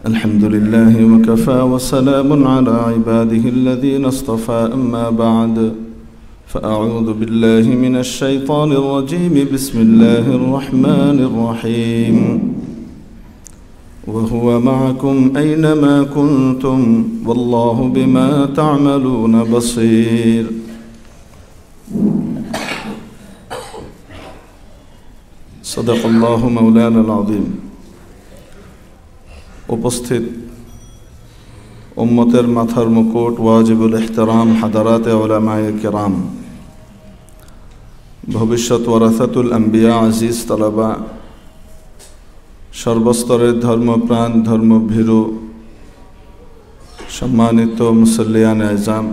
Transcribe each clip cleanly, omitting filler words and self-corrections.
الحمد لله وكفى وسلام على عباده الذين اصطفى أما بعد فأعوذ بالله من الشيطان الرجيم بسم الله الرحمن الرحيم وهو معكم أينما كنتم والله بما تعملون بصير صدق الله مولانا العظيم উপস্থিত উম্মতের মাথার মুকুট ওয়াজিবুল ইহতিরাম হাদারাতে উলামায়ে কিরাম ভবিষ্যৎ ওয়ারাসাতুল আম্বিয়া আজিজ তালাবা সর্বস্তরের ধর্মপ্রাণ ধর্মভীরু সম্মানিত মুসল্লিয়ান আযম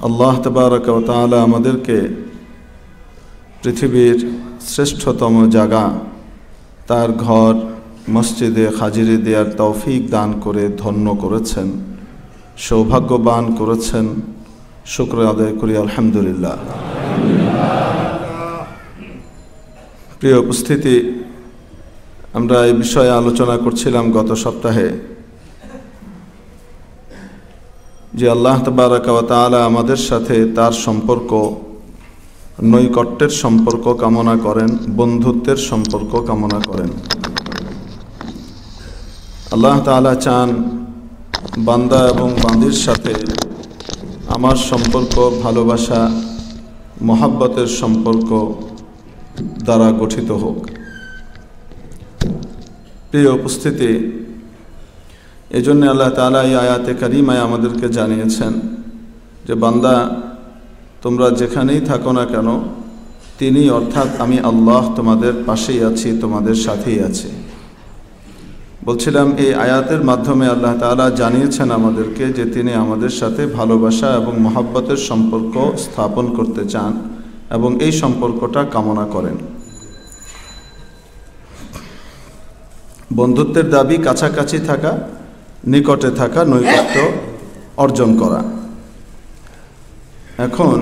আল্লাহ তাবারাকা ওয়া তাআলা আমাদেরকে পৃথিবীর শ্রেষ্ঠতম জায়গা তার ঘর মসজিদে হাজিরি দেওয়ার তৌফিক দান করে ধন্য করেছেন, সৌভাগ্যবান করেছেন। শুকর আদায় করি আলহামদুলিল্লাহ। প্রিয় উপস্থিতি, আমরা এই বিষয়ে আলোচনা করছিলাম গত সপ্তাহে যে আল্লাহ তাবারাকা ওয়া তাআলা আমাদের সাথে তার সম্পর্ক, নৈকট্যের সম্পর্ক কামনা করেন, বন্ধুত্বের সম্পর্ক কামনা করেন। আল্লাহ তাআলা চান বান্দা এবং বান্দির সাথে আমার সম্পর্ক ভালোবাসা মহব্বতের সম্পর্ক দ্বারা গঠিত হোক। প্রিয় উপস্থিতি, এই জন্য আল্লাহ তাআলা এই আয়াতে কারিমায় আমাদেরকে জানিয়েছেন যে বান্দা তোমরা যেখানেই থাকো না কেন, তিনি অর্থাৎ আমি আল্লাহ তোমাদের পাশেই আছি, তোমাদের সাথেই আছি। বলছিলাম এই আয়াতের মাধ্যমে আল্লাহ তাআলা জানিয়েছেন আমাদেরকে যে তিনি আমাদের সাথে ভালোবাসা এবং মহব্বতের সম্পর্ক স্থাপন করতে চান এবং এই সম্পর্কটা কামনা করেন। বন্ধুত্বের দাবি কাছাকাছি থাকা, নিকটে থাকা, নৈকট্য অর্জন করা। এখন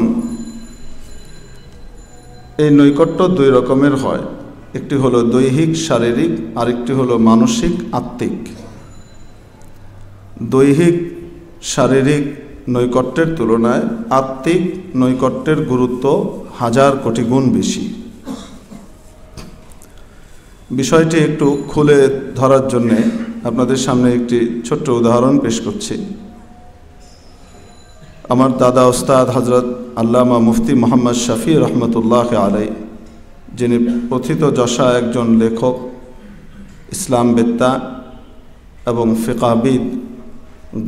এই নৈকট্য দুই রকমের হয়, একটি হলো দৈহিক শারীরিক, আরেকটি হলো মানসিক আত্মিক। দৈহিক শারীরিক নৈকট্যের তুলনায় আত্মিক নৈকট্যের গুরুত্ব হাজার কোটি গুণ বেশি। বিষয়টি একটু খুলে ধরার জন্য আপনাদের সামনে একটি ছোট্ট উদাহরণ পেশ করছি। আমার দাদা ওস্তাদ হজরত আল্লামা মুফতি মোহাম্মদ শফি রহমতুল্লাহ আলাই, যিনি প্রথিতযশা একজন লেখক, ইসলামবেত্তা এবং ফিকাহবিদ,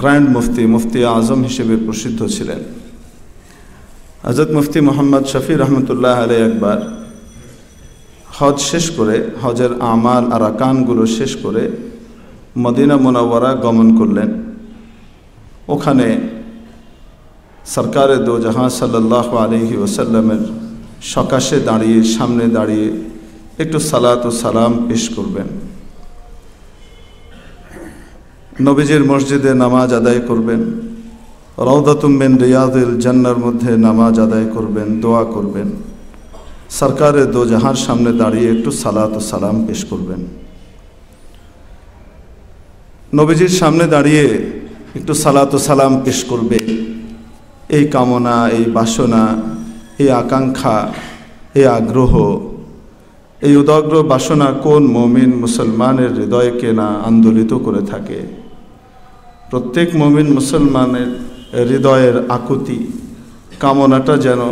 গ্র্যান্ড মুফতি, মুফতি আজম হিসেবে প্রসিদ্ধ ছিলেন। হজরত মুফতি মোহাম্মদ শফি রহমতুল্লাহ আলাই একবার হজ শেষ করে, হজের আমাল আর আরকানগুলো শেষ করে মদিনা মুনাওয়ারা গমন করলেন। ওখানে সরকারে দো জাহাঁ সাল্লাল্লাহু আলাইহি ওয়াসাল্লামের সকাশে দাঁড়িয়ে, সামনে দাঁড়িয়ে একটু সালাত ও সালাম পেশ করবেন। নবীজির মসজিদে নামাজ আদায় করবেন, রওদাতুম মিন রিয়াদিল জান্নার মধ্যে নামাজ আদায় করবেন, দোয়া করবেন। সরকারে দো জাহাঁর সামনে দাঁড়িয়ে একটু সালাত ও সালাম পেশ করবেন। নবীজির সামনে দাঁড়িয়ে একটু সালাত ও সালাম পেশ করবে, এই কামনা, এই বাসনা, এই আকাঙ্ক্ষা, এই আগ্রহ, এই উদগ্র বাসনা কোন মুমিন মুসলমানের হৃদয়কে না আন্দোলিত করে থাকে। প্রত্যেক মুমিন মুসলমানের হৃদয়ের আকুতি, কামনাটা যেন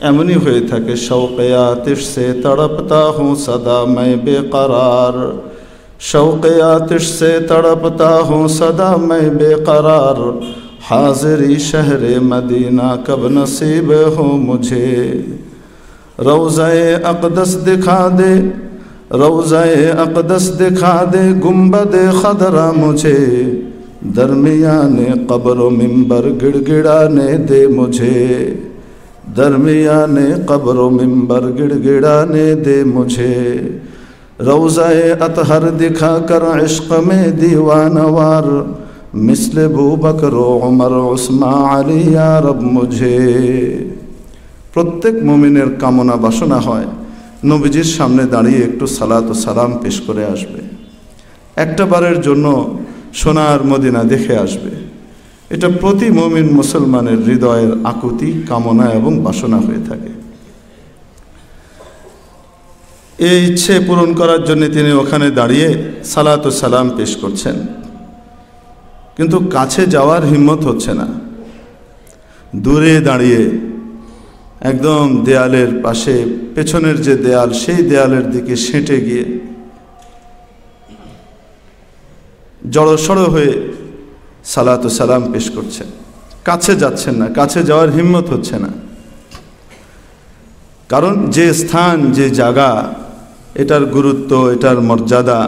এমনই হয়ে থাকে, শৌকে আতিশ সে তড়পতা হুঁ সদা मैं বেকরার, শৌকে আতিশ সে তড়পতা হুঁ সদা मैं বেকরার, हाज़िरी शहरे मदीना कब नसीब हो मुझे, रोज़ाए अक़दस दिखा दे, रोज़ाए अक़दस दिखा दे, गुंबद खदरा मुझे, दरमियाने कब्र मिंबर गिड़गिड़ाने दे मुझे, दरमियाने कब्र मिंबर गिड़गिड़ाने दे मुझे, रोज़ाए अतहर दिखा कर इश्क़ में दीवानवार, मिस्ल अबू बकर उमर उस्मान আলী রব মুঝে। প্রত্যেক মুমিনের কামনা বাসনা হয় নবীজির সামনে দাঁড়িয়ে একটু সালাত ও সালাম পেশ করে আসবে, একটা বারের জন্য সোনার মদিনা দেখে আসবে। এটা প্রতি মুমিন মুসলমানের হৃদয়ের আকুতি, কামনা এবং বাসনা হয়ে থাকে। এই ইচ্ছে পূরণ করার জন্য তিনি ওখানে দাঁড়িয়ে সালাত ও সালাম পেশ করছেন, কিন্তু কাছে যাওয়ার হিম্মত হচ্ছে না। দূরে দাঁড়িয়ে একদম দেয়ালের পাশে, পেছনের যে দেয়াল সেই দেয়ালের দিকে সেঁটে গিয়ে জড়সড় হয়ে সালাত ও সালাম পেশ করছেন। কাছে যাচ্ছেন না, কাছে যাওয়ার হিম্মত হচ্ছে না। কারণ যে স্থান, যে জায়গা, এটার গুরুত্ব, এটার মর্যাদা,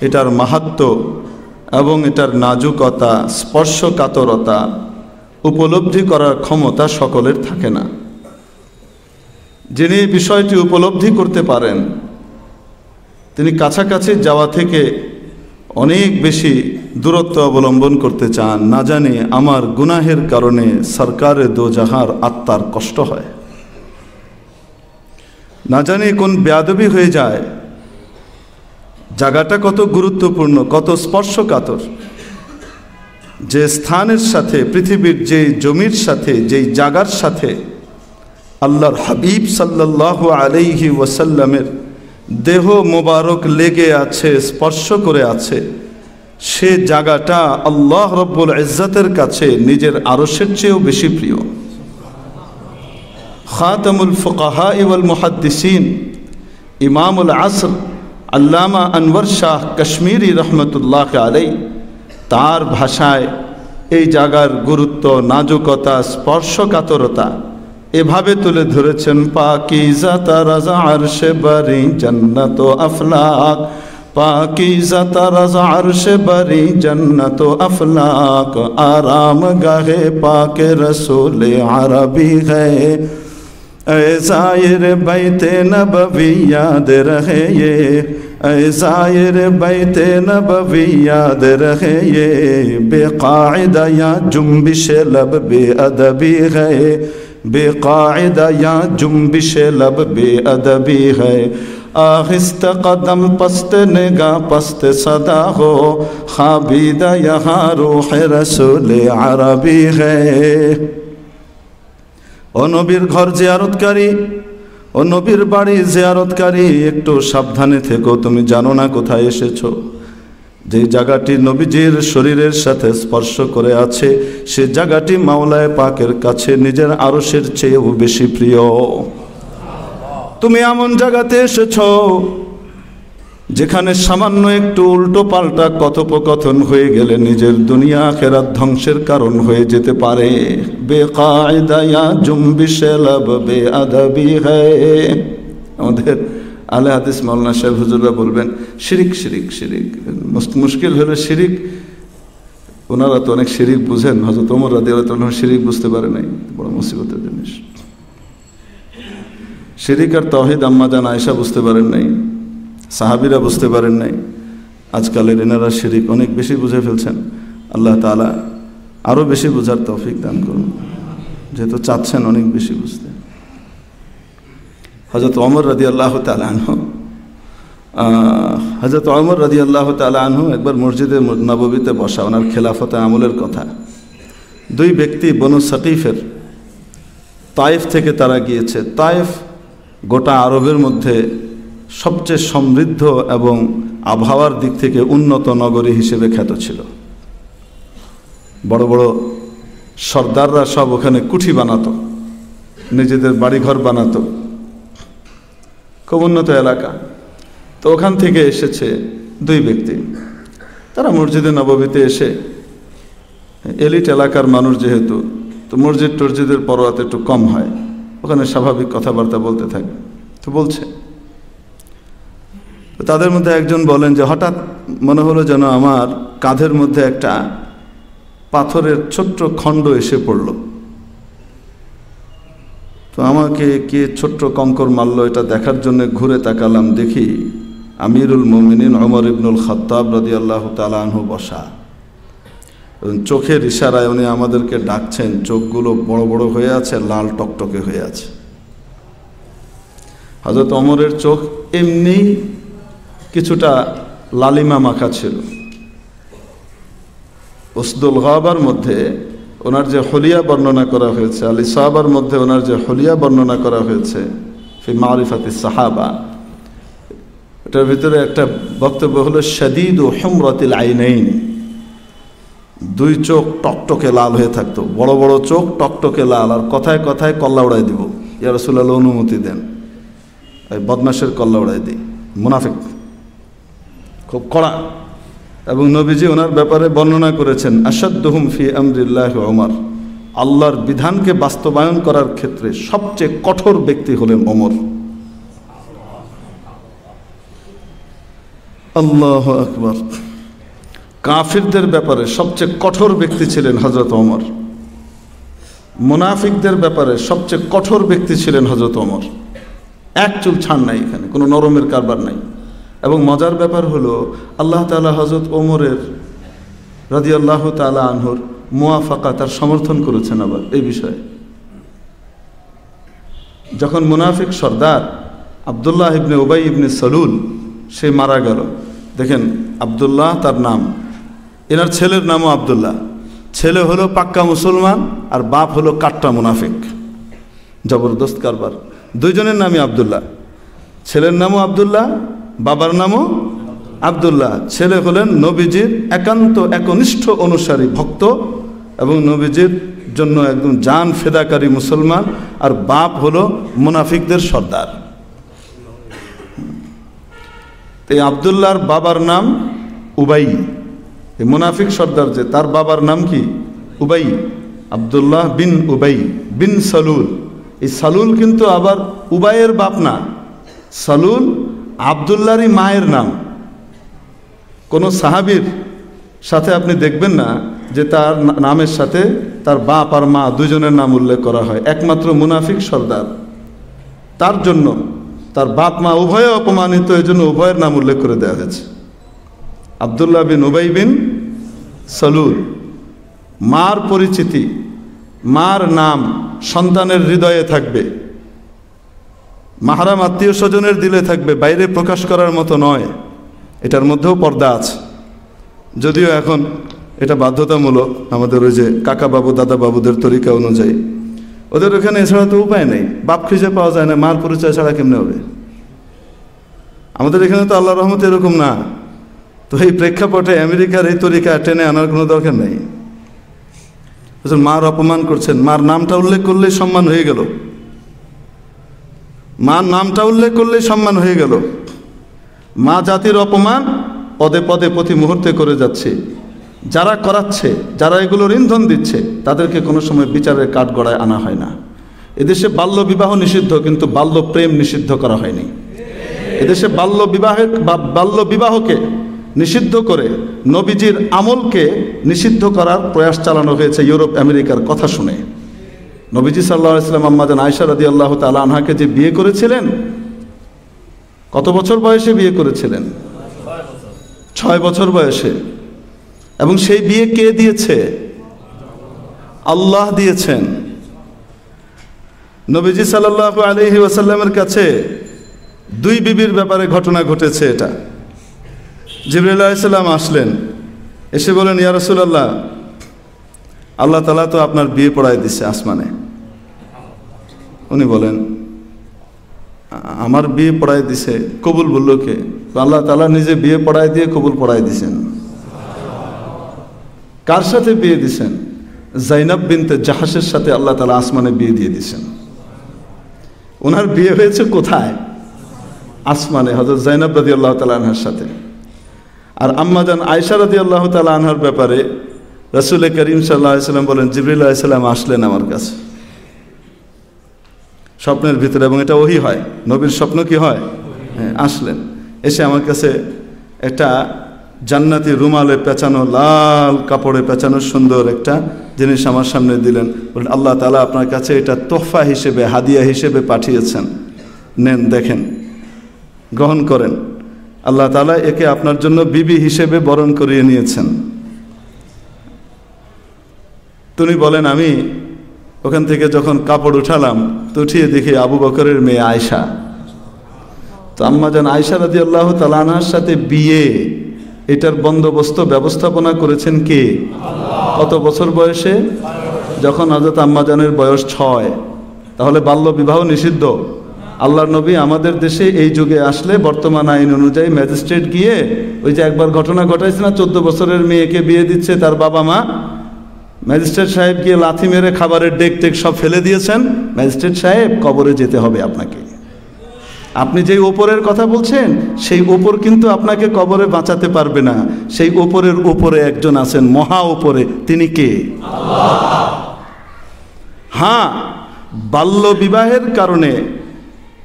এটার মাহাত্ম্য এবং এটার নাজুকতা, স্পর্শকাতরতা উপলব্ধি করার ক্ষমতা সকলের থাকে না। যিনি বিষয়টি উপলব্ধি করতে পারেন তিনি কাছাকাছি যাওয়া থেকে অনেক বেশি দূরত্ব অবলম্বন করতে চান। না জানি আমার গুনাহের কারণে সরকারে দোজাহার আত্মার কষ্ট হয়, না জানি কোন বেয়াদবি হয়ে যায়। জায়গাটা কত গুরুত্বপূর্ণ, কত স্পর্শকাতর। যে স্থানের সাথে, পৃথিবীর যে জমির সাথে, যেই জায়গার সাথে আল্লাহর হাবিব সাল্লাল্লাহু আলাইহি ওয়াসাল্লামের দেহ মোবারক লেগে আছে, স্পর্শ করে আছে, সে জায়গাটা আল্লাহ রব্বুল ইজ্জতের কাছে নিজের আরশের চেয়েও বেশি প্রিয়। খাতামুল ফুকাহা ওয়াল মুহাদ্দিসিন ইমামুল আসর আল্লামা আনওয়ার শাহ কাশ্মীরি রহমতুল্লাহ আলাই তার ভাষায় এই জায়গার গুরুত্ব, নাজুকতা, স্পর্শকাতরতা এভাবে তুলে ধরেছেন। পাকিজা তারাজা আরশে বারি জান্নাত ও আফলাক, পাকিজা তারাজা আরশে বারি জান্নাত ও আফলাক, আরাম গাহে পাকে রসূলে আরবি হে, ऐ ज़ाहिर बैते नबवी याद रहे ये, ऐ ज़ाहिर बैते नबवी याद रहे ये, बेकायदा या जुम्बिश लब बेअदबी है, बेकायदा या जुम्बिश लब बेअदबी है, आहिस्ता कदम पस्त निगाह पस्त सदा हो, खाबीदा यहाँ रूह रसूल अरबी है। ও নবীর ঘর জিয়ারতকারী, ও নবীর বাড়ি জিয়ারতকারী, একটু সাবধানে থেকো, তুমি জানো না কোথায় এসেছো। যে জায়গাটি নবীজির শরীরের সাথে স্পর্শ করে আছে সে জায়গাটি মাওলায়ে পাকের কাছে নিজের আরশের চেয়েও বেশি প্রিয়। তুমি এমন জায়গাতে এসেছো যেখানে সামান্য একটু উল্টো পাল্টা কথোপকথন হয়ে গেলে নিজের দুনিয়া আখিরাত ধ্বংসের কারণ হয়ে যেতে পারে। বেকায়দা ইয়া জুম্বিশ लब বেআদবি হ্যায়। আমাদের আলে হাদিস মাওলানা সাহেব হুজুররা বলবেন শিরিক শিরিক শিরিক, মুশকিল হলো শিরিক। ওনারা তো অনেক শিরিক বুঝেন, হযরত ওমর রাদিয়াল্লাহু তাআলা শিরিক বুঝতে পারে নাই, বড় মুসিবতের জিনিস। শিরিক আর তাওহীদ আম্মা জান আয়েশা বুঝতে পারেন নাই, সাহাবীরা বুঝতে পারেন নাই। আজকালের এনারা শিরিক অনেক বেশি বুঝে ফেলছেন। আল্লাহ তাআলা আরও বেশি বোঝার তৌফিক দান করুন, যেহেতু চাচ্ছেন অনেক বেশি বুঝতে। হযরত ওমর রাদিয়াল্লাহু তাআলা আনহু, হযরত ওমর রাদিয়াল্লাহু তাআলা আনহু একবার মসজিদে নববীতে বসা, ওনার খেলাফতে আমলের কথা। দুই ব্যক্তি বনু সাকিফের, তায়েফ থেকে তারা গিয়েছে। তায়েফ গোটা আরবের মধ্যে সবচেয়ে সমৃদ্ধ এবং আবহাওয়ার দিক থেকে উন্নত নগরী হিসেবে খ্যাত ছিল। বড় বড় সর্দাররা সব ওখানে কুঠি বানাতো, নিজেদের বাড়িঘর বানাতো, খুব উন্নত এলাকা। তো ওখান থেকে এসেছে দুই ব্যক্তি। তারা মসজিদে নববীতে এসে, এলিট এলাকার মানুষ যেহেতু, তো মসজিদ টসজিদের পরোয়াতে একটু কম হয়, ওখানে স্বাভাবিক কথাবার্তা বলতে থাকে। তো বলছে, তাদের মধ্যে একজন বলেন যে হঠাৎ মনে হলো যেন আমার কাঁধের মধ্যে একটা পাথরের ছোট্ট খণ্ড এসে পড়ল। তো আমাকে কে ছোট্ট কঙ্কর মারল এটা দেখার জন্য ঘুরে তাকালাম, দেখি আমিরুল মুমিনিন ওমর ইবনুল খাত্তাব রাদিয়াল্লাহু তাআলা আনহু বসা। চোখের ইশারায় উনি আমাদেরকে ডাকছেন, চোখগুলো বড় বড় হয়ে আছে, লাল টকটকে হয়ে আছে। হযরত ওমরের চোখ এমনি কিছুটা লালিমা মাখা ছিল। উসদুল গাবার মধ্যে ওনার যে হলিয়া বর্ণনা করা হয়েছে, আল ইসাবার মধ্যে ওনার যে হলিয়া বর্ণনা করা হয়েছে ফি মারিফাতিস সাহাবা, এটার ভিতরে একটা বক্তব্য হলো শাদীদু হুমরাতিল আইনাইন, দুই চোখ টকটকে লাল হয়ে থাকতো, বড় বড় চোখ টকটকে লাল, আর কথায় কথায় কল্লা উড়াই দিব, ইয়া রাসূলুল্লাহ অনুমতি দেন, এই বদমাশের কল্লা উড়াই দিই, মুনাফিক, খুব কড়া। এবং নবীজি ওনার ব্যাপারে বর্ণনা করেছেন আশাদ্দুহুম ফি আমরিল্লাহি ওমর, আল্লাহর বিধানকে বাস্তবায়ন করার ক্ষেত্রে সবচেয়ে কঠোর ব্যক্তি হলেন ওমর। আল্লাহু আকবার। কাফিরদের ব্যাপারে সবচেয়ে কঠোর ব্যক্তি ছিলেন হযরত ওমর, মুনাফিকদের ব্যাপারে সবচেয়ে কঠোর ব্যক্তি ছিলেন হযরত ওমর। এক চুল ছাড় নাই, এখানে কোনো নরমের কারবার নাই। এবং মজার ব্যাপার হলো আল্লাহ তাআলা হযরত ওমরের রাদিয়াল্লাহু তাআলা আনহুর মুওয়াফাকা, তার সমর্থন করেছেন আবার এই বিষয়ে। যখন মুনাফিক সর্দার আব্দুল্লাহ ইবনে উবাই ইবনে সালুল সে মারা গেল, দেখেন আব্দুল্লাহ তার নাম, এনার ছেলের নামও আব্দুল্লাহ, ছেলে হলো পাক্কা মুসলমান আর বাপ হলো কাট্টা মুনাফিক, জবরদস্ত কারবার। দুইজনের নামই আব্দুল্লাহ, ছেলের নামও আব্দুল্লাহ, বাবার নামও আব্দুল্লাহ। ছেলে হলেন নবীজির একান্ত একনিষ্ঠ অনুসারী ভক্ত এবং নবীজির জন্য একদম জান ফেদাকারী মুসলমান, আর বাপ হলো মুনাফিকদের সর্দার। এই আব্দুল্লাহর বাবার নাম উবাই, এই মুনাফিক সর্দার যে তার বাবার নাম কি? উবাই, আব্দুল্লাহ বিন উবাই বিন সালুল। এই সালুল কিন্তু আবার উবাইয়ের বাপ না, সালুল আব্দুল্লাহরই মায়ের নাম। কোনো সাহাবীর সাথে আপনি দেখবেন না যে তার নামের সাথে তার বাপ আর মা দুজনের নাম উল্লেখ করা হয়, একমাত্র মুনাফিক সর্দার, তার জন্য তার বাপ মা উভয়ে অপমানিত, এই জন্য উভয়ের নাম উল্লেখ করে দেওয়া হয়েছে। আব্দুল্লাহ বিন উবাই বিন সালুল। মার পরিচিতি, মার নাম সন্তানের হৃদয়ে থাকবে, মাহরাম আত্মীয় স্বজনের দিলে থাকবে, বাইরে প্রকাশ করার মতো নয়। এটার মধ্যেও পর্দা আছে, যদিও এখন এটা বাধ্যতামূলক আমাদের ওই যে কাকা বাবু দাদা বাবুদের তরিকা অনুযায়ী। ওদের ওখানে এছাড়া তো উপায় নেই, বাপ খুঁজে পাওয়া যায় না, মার পরিচয় ছাড়া কেমনে হবে? আমাদের এখানে তো আল্লাহর রহমতে এরকম না। তো এই প্রেক্ষাপটে আমেরিকার এই তরিকা টেনে আনার কোনো দরকার নেই। মার অপমান করছেন, মার নামটা উল্লেখ করলেই সম্মান হয়ে গেল, মার নামটা উল্লেখ করলেই সম্মান হয়ে গেল। মা জাতির অপমান পদে পদে প্রতি মুহূর্তে করে যাচ্ছে। যারা করাচ্ছে, যারা এগুলোর ইন্ধন দিচ্ছে, তাদেরকে কোনো সময় বিচারের কাঠগড়ায় আনা হয় না। এদেশে বাল্য বিবাহ নিষিদ্ধ, কিন্তু বাল্য প্রেম নিষিদ্ধ করা হয়নি। এদেশে বাল্য বিবাহকে নিষিদ্ধ করে নবীজির আমলকে নিষিদ্ধ করার প্রয়াস চালানো হয়েছে ইউরোপ আমেরিকার কথা শুনে। নবীজি সাল্লাল্লাহু আলাইহি ওয়াসাল্লাম আম্মাজান আয়েশা রাদিয়াল্লাহু তাআলা আনহাকে যে বিয়ে করেছিলেন, কত বছর বয়সে বিয়ে করেছিলেন? 6 বছর বয়সে। এবং সেই বিয়ে কে দিয়েছে? আল্লাহ দিয়েছেন। নবীজি সাল্লাল্লাহু আলাইহি ওয়াসাল্লামের কাছে 2 বিবির ব্যাপারে ঘটনা ঘটেছে। এটা জিবরাইল আলাইহিস সালাম আসলেন, এসে বলেন, ইয়া রাসূলুল্লাহ, আল্লাহ তাআলা তো আপনার বিয়ে পড়ায় দিছে আসমানে। উনি বলেন, আমার বিয়ে পড়ায় দিছে, কবুল বলল কে? আল্লাহ তাআলা নিজে বিয়ে পড়ায় দিয়ে কবুল পড়ায় দিছেন। কার সাথে বিয়ে দিছেন? জাইনাব বিনতে জাহাসের সাথে আল্লাহ তাআলা আসমানে বিয়ে দিয়ে দিছেন। ওনার বিয়ে হয়েছে কোথায়? আসমানে, হযরত জাইনাব রাদিয়াল্লাহু তাআলা আনহার সাথে। আর আম্মাজান আয়েশা রাদিয়াল্লাহু তাআলা আনহার ব্যাপারে রাসূল করিম সাল্লাল্লাহু আলাইহি ওয়াসাল্লাম বলেন, জিবরাইল আলাইহিস সালাম আসলেন আমার কাছে স্বপ্নের ভিতরে, এবং এটা ওহী হয়, নবীর স্বপ্ন কি হয়? হ্যাঁ, আসলেন, এসে আমার কাছে একটা জান্নাতি রুমালে পেঁচানো, লাল কাপড়ে পেঁচানো সুন্দর একটা জিনিস আমার সামনে দিলেন। বলেন, আল্লাহ তাআলা আপনার কাছে এটা তোহফা হিসেবে, হাদিয়া হিসেবে পাঠিয়েছেন, নেন, দেখেন, গ্রহণ করেন। আল্লাহ তাআলা একে আপনার জন্য বিবি হিসেবে বরণ করিয়ে নিয়েছেন। তিনি বলেন, আমি ওখান থেকে যখন কাপড় উঠালাম তো উঠিয়ে দেখি আবু বকরের মেয়ে আয়েশা তো আম্মাজান আয়েশা রাদিয়াল্লাহু তাআলা আনহার সাথে বিয়ে, এটার বন্দোবস্ত ব্যবস্থাপনা করেছেন কে? কত বছর বয়সে? যখন হযরত আম্মাজানের বয়স 6। তাহলে বাল্য বিবাহ নিষিদ্ধ। আল্লাহর নবী আমাদের দেশে এই যুগে আসলে বর্তমান আইন অনুযায়ী ম্যাজিস্ট্রেট গিয়ে, ওই যে একবার ঘটনা ঘটাইছে না, 14 বছরের মেয়েকে বিয়ে দিচ্ছে তার বাবা মা, ম্যাজিস্ট্রেট সাহেব গিয়ে লাথি মেরে খাবারের ডেক টেক সব ফেলে দিয়েছেন। ম্যাজিস্ট্রেট সাহেব, কবরে যেতে হবে আপনাকে। আপনি যেই ওপরের কথা বলছেন, সেই ওপর কিন্তু আপনাকে কবরে বাঁচাতে পারবে না। সেই ওপরের উপরে একজন আছেন, মহা উপরে, তিনি কে? আল্লাহ। হ্যাঁ, বাল্য বিবাহের কারণে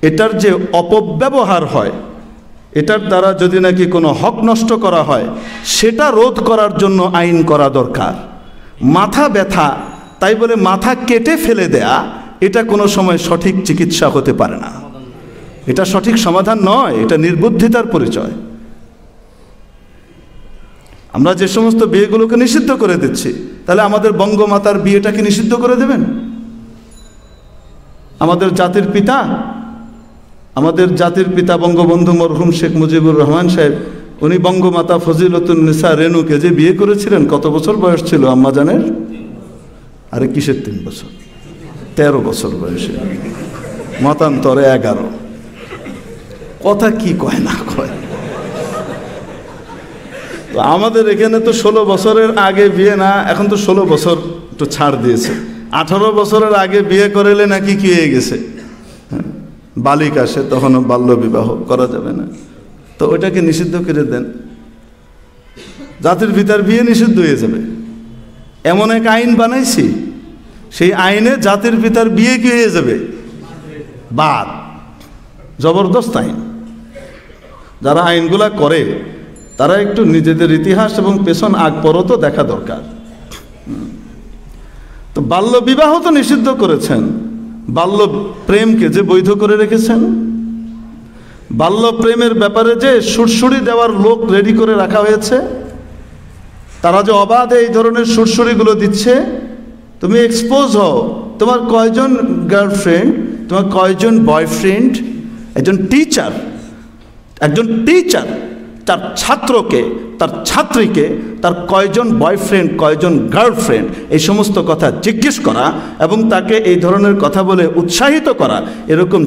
এটার যে অপব্যবহার হয়, এটার দ্বারা যদি নাকি কোনো হক নষ্ট করা হয়, সেটা রোধ করার জন্য আইন করা দরকার। মাথা ব্যথা তাই বলে মাথা কেটে ফেলে দেয়া, এটা কোনো সময় সঠিক চিকিৎসা হতে পারে না। এটা সঠিক সমাধান নয়, এটা নির্বুদ্ধিতার পরিচয়। আমরা যে সমস্ত বিয়েগুলোকে নিষিদ্ধ করে দিচ্ছি, তাহলে আমাদের বঙ্গমাতার বিয়েটাকে নিষিদ্ধ করে দেবেন? আমাদের জাতির পিতা বঙ্গবন্ধু মরহুম শেখ মুজিবুর রহমান সাহেব, উনি বঙ্গমাতা ফজিলতুন্নিসা রেনুকে যে বিয়ে করেছিলেন, কত বছর বয়স ছিল আম্মাজানের? আরে কিসের 3 বছর? 13 বছর বয়সে, মতান্তরে 11। কথা কি কয় না কয়। তো আমাদের এখানে তো 16 বছরের আগে বিয়ে না, এখন তো 16 বছর একটু ছাড় দিয়েছে। 18 বছরের আগে বিয়ে করেলে নাকি কি হয়ে গেছে, বালিক আসে, তখনও বাল্য বিবাহ করা যাবে না। তো ওইটাকে নিষিদ্ধ করে দেন, জাতির পিতার বিয়ে নিষিদ্ধ হয়ে যাবে। এমন এক আইন বানাইছি, সেই আইনে জাতির পিতার বিয়ে কি হয়ে যাবে? বাদ। জবরদস্ত আইন। যারা আইনগুলা করে তারা একটু নিজেদের ইতিহাস এবং পেছন আগ পরও তো দেখা দরকার। তো বাল্য বিবাহ তো নিষিদ্ধ করেছেন, বাল্য প্রেমকে যে বৈধ করে রেখেছেন, বাল্য প্রেমের ব্যাপারে যে সুরসুরি দেওয়ার লোক রেডি করে রাখা হয়েছে, তারা যে অবাধে এই ধরনের সুরসুরিগুলো দিচ্ছে, তুমি এক্সপোজ হও। তোমার কয়জন গার্লফ্রেন্ড, তোমার কয়জন বয়ফ্রেন্ড? একজন টিচার তার ছাত্রকে, তার ছাত্রীকে, তার কয়জন বয়ফ্রেন্ড, কয়জন গার্লফ্রেন্ড, এই সমস্ত কথা জিজ্ঞেস করা এবং তাকে এই ধরনের কথা বলে উৎসাহিত করা, এরকম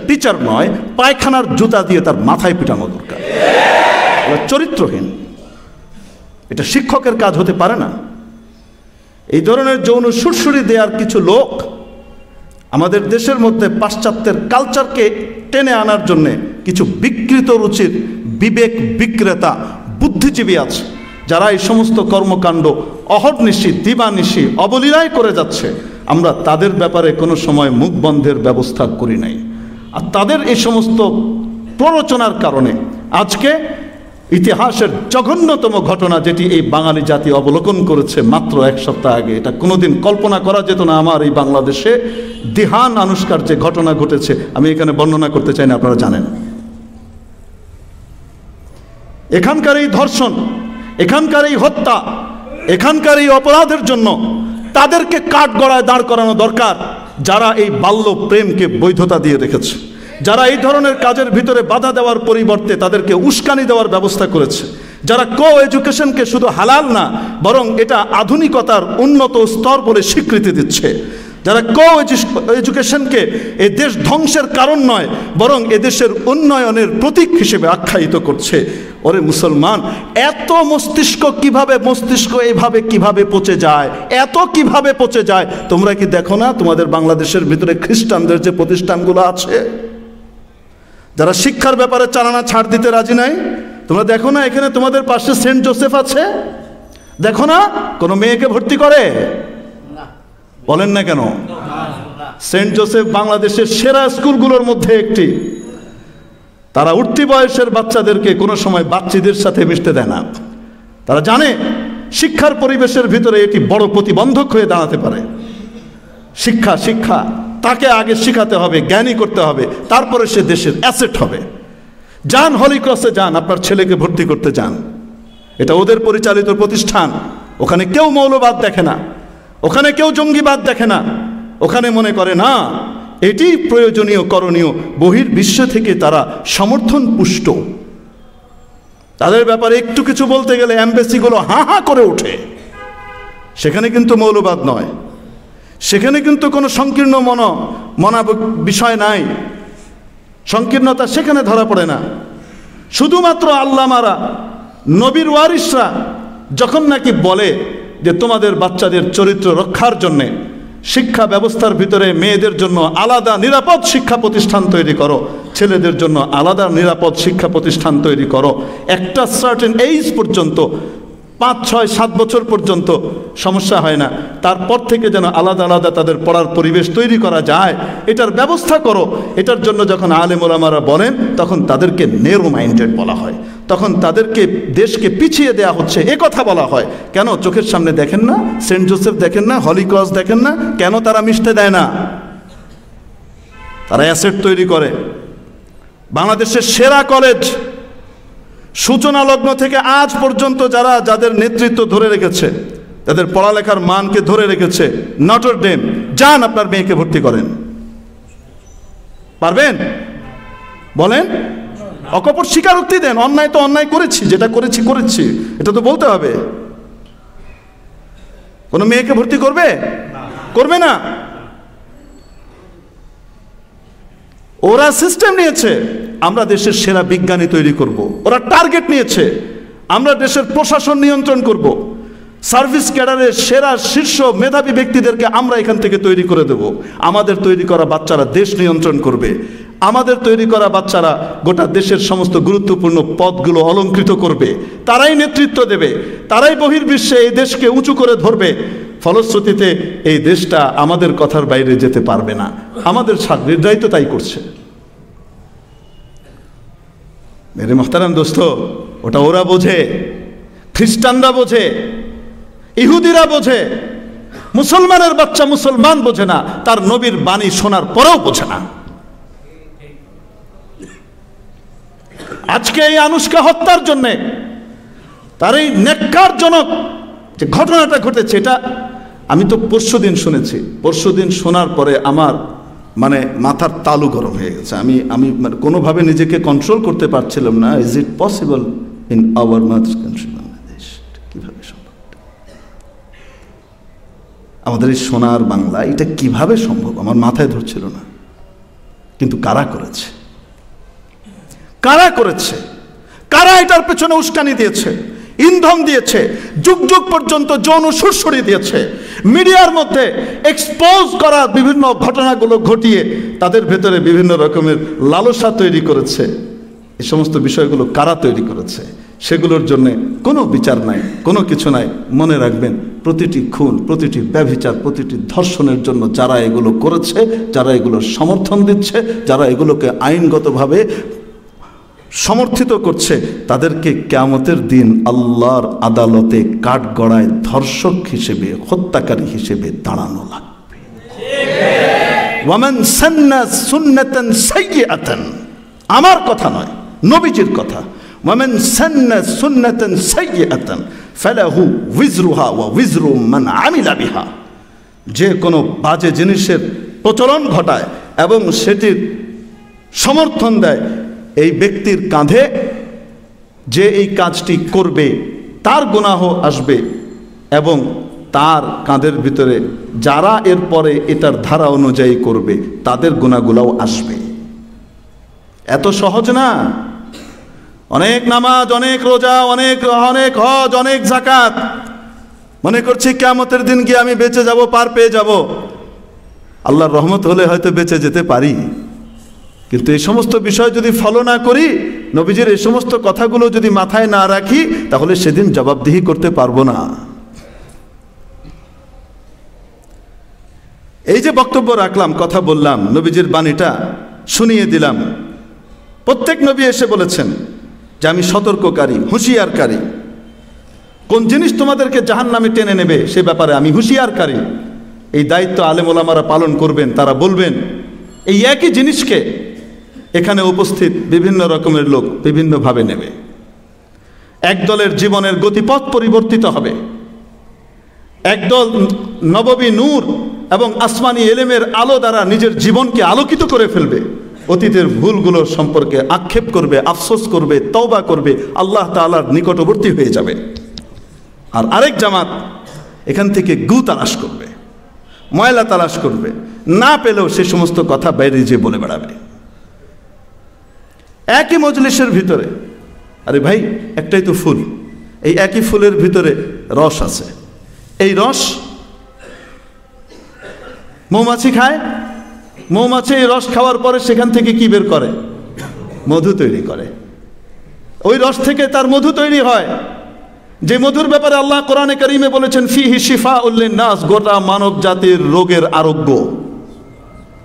টিচার নয়, পায়খানার জুতা দিয়ে তার মাথায় পিটানো দরকার। চরিত্রহীন, এটা শিক্ষকের কাজ হতে পারে না। এই ধরনের যৌন সুরসুরি দেওয়ার কিছু লোক আমাদের দেশের মধ্যে পাশ্চাত্যের কালচারকে টেনে আনার জন্যে কিছু বিকৃত রুচির বিবেক বিক্রেতা বুদ্ধিজীবী আছে, যারা এই সমস্ত কর্মকাণ্ড অহর্নিশি দিবানিশি অবলীলায় করে যাচ্ছে। আমরা তাদের ব্যাপারে কোনো সময় মুখ বন্ধের ব্যবস্থা করি নাই। আর তাদের এই সমস্ত প্ররোচনার কারণে আজকে ইতিহাসের জঘন্যতম ঘটনা, যেটি এই বাঙালি জাতি অবলোকন করেছে মাত্র 1 সপ্তাহ আগে, এটা কোনোদিন কল্পনা করা যেত না। আমার এই বাংলাদেশে দিহান আনুষ্কার যে ঘটনা ঘটেছে, আমি এখানে বর্ণনা করতে চাই না, আপনারা জানেন। এখানকার এই ধর্ষণ, এখানকার এই হত্যা, এখানকার এই অপরাধের জন্য তাদেরকে কাঠগড়ায় দাঁড় করানো দরকার, যারা এই বাল্য প্রেমকে বৈধতা দিয়ে রেখেছে, যারা এই ধরনের কাজের ভিতরে বাধা দেওয়ার পরিবর্তে তাদেরকে উস্কানি দেওয়ার ব্যবস্থা করেছে, যারা কো এডুকেশনকে শুধু হালাল না, বরং এটা আধুনিকতার উন্নত স্তর বলে স্বীকৃতি দিচ্ছে, যারা কো এডুকেশনকে এ দেশ ধ্বংসের কারণ নয়, বরং এদেশের উন্নয়নের প্রতীক হিসেবে আখ্যায়িত করছে। ওরে মুসলমান, এত মস্তিষ্ক এইভাবে কিভাবে পচে যায়, এত কিভাবে পচে যায়? তোমরা কি দেখো না তোমাদের বাংলাদেশের ভিতরে খ্রিস্টানদের যে প্রতিষ্ঠানগুলো আছে, যারা শিক্ষার ব্যাপারে চালানা ছাড় দিতে রাজি নাই? তোমরা দেখো না এখানে তোমাদের পাশে সেন্ট জোসেফ আছে, দেখো না কোনো মেয়েকে ভর্তি করে? বলেন না কেন? সেন্ট জোসেফ বাংলাদেশের সেরা স্কুলগুলোর মধ্যে একটি। তারা উঠতি বয়সের বাচ্চাদেরকে কোনো সময় বাচ্চাদের সাথে মিশতে দেয় না। তারা জানে শিক্ষার পরিবেশের ভিতরে এটি বড় প্রতিবন্ধক হয়ে দাঁড়াতে পারে। শিক্ষা তাকে আগে শিখাতে হবে, জ্ঞানী করতে হবে, তারপরে সে দেশের অ্যাসেট হবে। যান হলি ক্রসে যান, আপনার ছেলেকে ভর্তি করতে যান, এটা ওদের পরিচালিত প্রতিষ্ঠান। ওখানে কেউ মৌলবাদ দেখে না, ওখানে কেউ জঙ্গিবাদ দেখে না, ওখানে মনে করে না এটি প্রয়োজনীয় করণীয়। বহির্বিশ্ব থেকে তারা সমর্থন পুষ্ট, তাদের ব্যাপারে একটু কিছু বলতে গেলে এমবেসিগুলো হাঁ হাঁ করে ওঠে। সেখানে কিন্তু মৌলবাদ নয়, সেখানে কিন্তু কোনো সংকীর্ণ মনা বিষয় নাই, সংকীর্ণতা সেখানে ধরা পড়ে না। শুধুমাত্র আল্লামারা, নবীর ওয়ারিসরা যখন নাকি বলে যে তোমাদের বাচ্চাদের চরিত্র রক্ষার জন্যে শিক্ষা ব্যবস্থার ভিতরে মেয়েদের জন্য আলাদা নিরাপদ শিক্ষা প্রতিষ্ঠান তৈরি করো, ছেলেদের জন্য আলাদা নিরাপদ শিক্ষা প্রতিষ্ঠান তৈরি করো, একটা সার্টেন এইজ পর্যন্ত 5, 6, 7 বছর পর্যন্ত সমস্যা হয় না, তারপর থেকে যেন আলাদা আলাদা তাদের পড়ার পরিবেশ তৈরি করা যায়, এটার ব্যবস্থা করো। এটার জন্য যখন আলেম ওলামারা বলেন তখন তাদেরকে নেরো মাইন্ডেড বলা হয়, তখন তাদেরকে দেশকে পিছিয়ে দেয়া হচ্ছে এ কথা বলা হয়। কেন? চোখের সামনে দেখেন না, সেন্ট জোসেফ দেখেন না, হলি ক্রস দেখেন না? কেন তারা মিশতে দেয় না? তারা অ্যাসেট তৈরি করে। বাংলাদেশের সেরা কলেজ সূচনা লগ্ন থেকে আজ পর্যন্ত যাদের নেতৃত্ব ধরে রেখেছে, তাদের পড়ালেখার মানকে ধরে রেখেছে, নটর ডেম। যান আপনার মেয়েকে ভর্তি করেন, পারবেন? বলেন, অকপট স্বীকারোক্তি দেন। অন্যায় তো অন্যায় করেছি, যেটা করেছি এটা তো বলতে হবে। কোনো মেয়েকে ভর্তি করবে? করবে না। ওরা সিস্টেম নিয়েছে আমরা দেশের সেরা বিজ্ঞানী তৈরি করব, ওরা টার্গেট নিয়েছে আমরা দেশের প্রশাসন নিয়ন্ত্রণ করব, সার্ভিস ক্যাডারের সেরা শীর্ষ মেধাবী ব্যক্তিদেরকে আমরা এখান থেকে তৈরি করে দেব। আমাদের তৈরি করা বাচ্চারা দেশ নিয়ন্ত্রণ করবে, আমাদের তৈরি করা বাচ্চারা গোটা দেশের সমস্ত গুরুত্বপূর্ণ পদগুলো অলঙ্কৃত করবে, তারাই নেতৃত্ব দেবে, তারাই বহির্বিশ্বে এই দেশকে উঁচু করে ধরবে। ফলশ্রুতিতে এই দেশটা আমাদের কথার বাইরে যেতে পারবে না। আমাদের নির্ধারিত তাই করছে। মেরে মোহতারাম দোস্ত, ওটা ওরা বোঝে, খ্রিস্টানরা বোঝে, ইহুদিরা বোঝে, মুসলমানের বাচ্চা মুসলমান বোঝে না, তার নবীর বাণী শোনার পরেও বোঝে না। আজকে এই আনুশকা হত্যার জন্যে, তার এই নেককারজনক যে ঘটনাটা ঘটেছে, এটা আমি তো পরশুদিন শুনেছি। পরশুদিন শোনার পরে আমার মাথার তালু গরম হয়ে গেছে। আমি কোনোভাবে নিজেকে কন্ট্রোল করতে পারছিলাম না। Is it possible in our mother country Bangladesh? কিভাবে সম্ভব? আমাদের এই সোনার বাংলা, এটা কিভাবে সম্ভব? আমার মাথায় ধরছিল না। কিন্তু কারা করেছে? কারা করেছে? কারা এটার পেছনে উস্কানি দিয়েছে, ইন্ধন দিয়েছে, যুগ যুগ পর্যন্ত যৌন সুরসুরি দিয়েছে, মিডিয়ার মধ্যে এক্সপোজ করা বিভিন্ন ঘটনাগুলো ঘটিয়ে তাদের ভেতরে বিভিন্ন রকমের লালসা তৈরি করেছে। এই সমস্ত বিষয়গুলো কারা তৈরি করেছে? সেগুলোর জন্য কোনো বিচার নাই, কোনো কিছু নাই। মনে রাখবেন, প্রতিটি খুন, প্রতিটি ব্যভিচার, প্রতিটি ধর্ষণের জন্য যারা এগুলো করেছে, যারা এগুলোর সমর্থন দিচ্ছে, যারা এগুলোকে আইনগতভাবে সমর্থিত করছে, তাদেরকে কিয়ামতের দিন আল্লাহর আদালতে কাঠগড়ায় ধর্ষক হিসেবে, হত্যাকারী হিসেবে দাঁড়ানো লাগবে। ওয়ামান সান্না সুন্নাতান সাইয়্যাতান, আমার কথা নয়, নবীজির কথা। ওয়ামান সান্না সুন্নাতান সাইয়্যাতান ফালাহু উযরুহা ওয়া উযরু মান আমিলা বিহা। যে কোনো বাজে জিনিসের প্রচলন ঘটায় এবং সেটির সমর্থন দেয়, এই ব্যক্তির কাঁধে যে এই কাজটি করবে তার গুনাহ আসবে, এবং তার কাঁধের ভিতরে যারা এরপরে এটার ধারা অনুযায়ী করবে তাদের গুনাহগুলোও আসবে। এত সহজ না। অনেক নামাজ, অনেক রোজা, অনেক হজ, অনেক যাকাত, মনে করছি কিয়ামতের দিন গিয়ে আমি বেঁচে যাব, পার পেয়ে যাব। আল্লাহর রহমত হলে হয়তো বেঁচে যেতে পারি, কিন্তু এই সমস্ত বিষয় যদি ফলো না করি, নবীজির এই সমস্ত কথাগুলো যদি মাথায় না রাখি, তাহলে সেদিন জবাবদিহি করতে পারবো না। এই যে বক্তব্য রাখলাম, কথা বললাম, নবীজির বাণীটা শুনিয়ে দিলাম। প্রত্যেক নবী এসে বলেছেন যে আমি সতর্ককারী, হুঁশিয়ারকারী। কোন জিনিস তোমাদেরকে জাহান্নামে টেনে নেবে সে ব্যাপারে আমি হুঁশিয়ারকারী। এই দায়িত্ব আলেম ওলামারা পালন করবেন। তারা বলবেন এই একই জিনিসকে এখানে উপস্থিত বিভিন্ন রকমের লোক বিভিন্নভাবে নেবে। একদলের জীবনের গতিপথ পরিবর্তিত হবে, একদল নববী নূর এবং আসমানি এলেমের আলো দ্বারা নিজের জীবনকে আলোকিত করে ফেলবে, অতীতের ভুলগুলো সম্পর্কে আক্ষেপ করবে, আফসোস করবে, তওবা করবে, আল্লাহ তাআলার নিকটবর্তী হয়ে যাবে। আর আরেক জামাত এখান থেকে গু তালাশ করবে, ময়লা তালাশ করবে, না পেলেও সে সমস্ত কথা বাইরে যেয়ে বলে বেড়াবে। একই মজলিসের ভিতরে, আরে ভাই একটাই তো ফুল, এই একই ফুলের ভিতরে রস আছে, এই রস মৌমাছি খায়, মৌমাছি এই রস খাওয়ার পরে সেখান থেকে কি বের করে? মধু তৈরি করে। ওই রস থেকে তার মধু তৈরি হয়, যে মধুর ব্যাপারে আল্লাহ কোরআনে কারীমে বলেছেন ফিহি শিফাউল লিন্নাস, গোটা মানব জাতির রোগের আরোগ্য